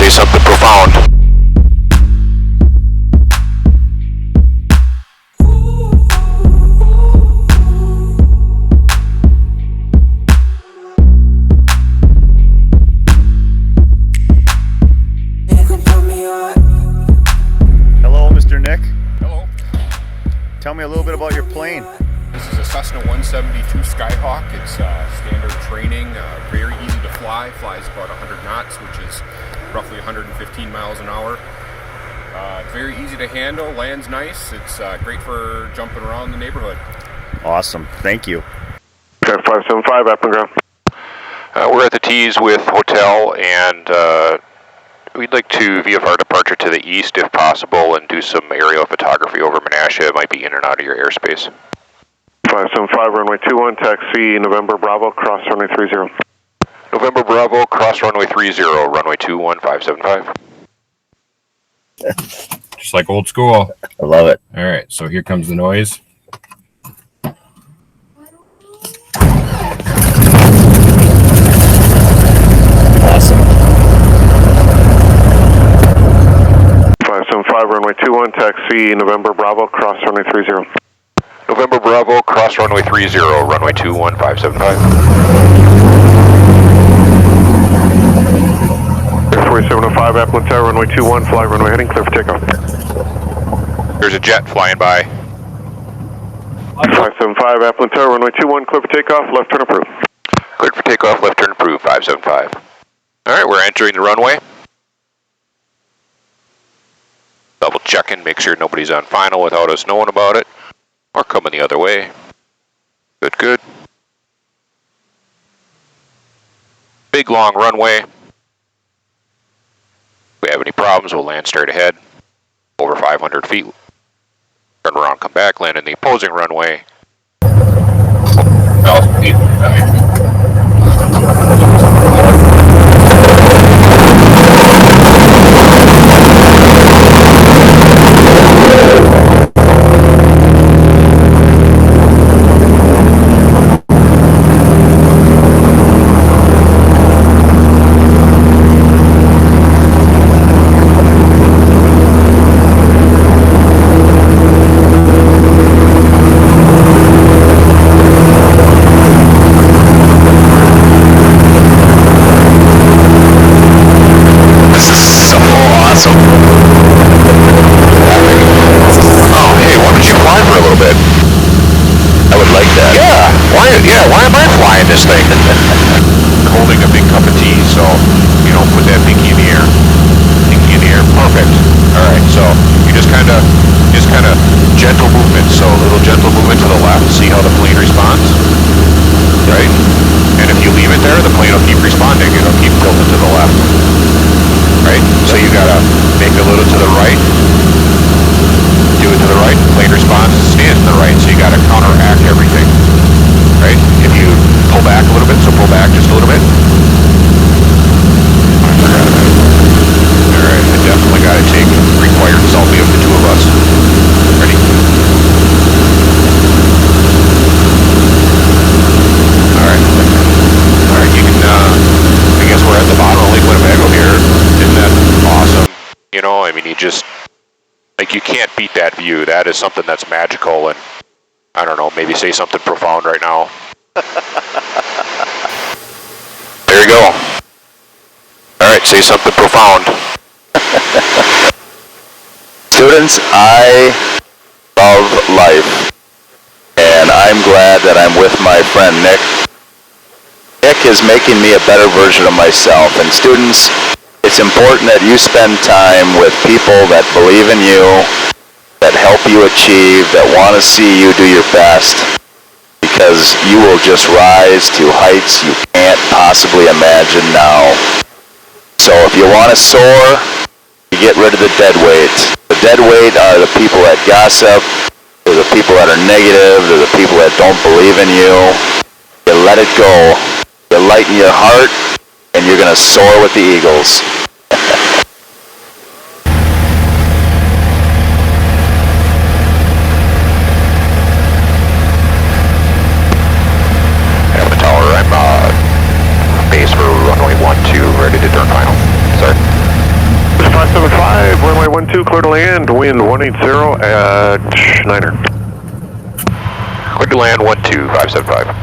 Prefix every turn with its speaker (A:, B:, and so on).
A: say something profound.
B: Hello, Mr. Nick.
C: Hello.
B: Tell me a little bit about your plane.
C: This is a Cessna 172 Skyhawk. It's standard training, very easy to fly. Flies about 100 knots, which is roughly 115 miles an hour. Very easy to handle, lands nice. It's great for jumping around the neighborhood.
B: Awesome. Thank you.
D: Okay, 575, up and ground.
A: We're at the T's with Hotel, and we'd like to VFR departure to the east if possible and do some aerial photography over Menasha. It might be in and out of your airspace.
D: 575, runway 21, taxi November Bravo, cross runway 30.
A: November Bravo, cross runway 30, runway 21, 575.
E: Just like old school.
B: I love it.
E: All right, so here comes the noise.
B: Awesome.
D: 575, runway 21, taxi November Bravo, cross runway 30.
A: November Bravo, cross runway 30, runway 21, 575.
D: 4705, Appleton Tower, runway 21, fly runway heading, clear for takeoff.
A: There's a jet flying by.
D: 575, Appleton Tower, runway 21, clear for takeoff, left turn approved.
A: Cleared for takeoff, left turn approved, 575. All right, we're entering the runway. Double checking, make sure nobody's on final without us knowing about it. Or coming the other way. Good, good. Big long runway. If we have any problems, we'll land straight ahead. Over 500 feet. Turn around, come back, land in the opposing runway. Why am I flying this thing? Holding a big cup of tea, so, you know, put that pinky in the air. Pinky in the air, perfect. Alright, so, you just kind of gentle movement, so a little gentle movement to the left, see how the plane responds. Right? And if you leave it there, the plane will keep responding, it'll keep tilting to the left. Right? So you gotta make a little to the right, do it to the right, plane responds, stays to the right, so you gotta counteract everything. Right? If you pull back a little bit, so pull back just a little bit. I forgot about it. Alright, I definitely gotta take required selfie of the two of us. Ready? Alright. Alright, you can, I guess we're at the bottom of Lake Winnebago here. Isn't that awesome? You know, I mean, you just, like, you can't beat that view. That is something that's magical, and I don't know, maybe say something profound right now. There you go. Alright, say something profound.
F: Students, I love life, and I'm glad that I'm with my friend Nick. Nick is making me a better version of myself, and students, it's important that you spend time with people that believe in you, that help you achieve, that want to see you do your best, because you will just rise to heights you can't possibly imagine now. So if you want to soar, you get rid of the dead weight. The dead weight are the people that gossip, they're the people that are negative, they're the people that don't believe in you. You let it go. You lighten your heart, and you're going to soar with the eagles.
A: Base for runway 12, ready to turn final. Sorry.
D: 5, runway 12, clear to land, wind 180 at Niner.
A: Clear to land 12, 575.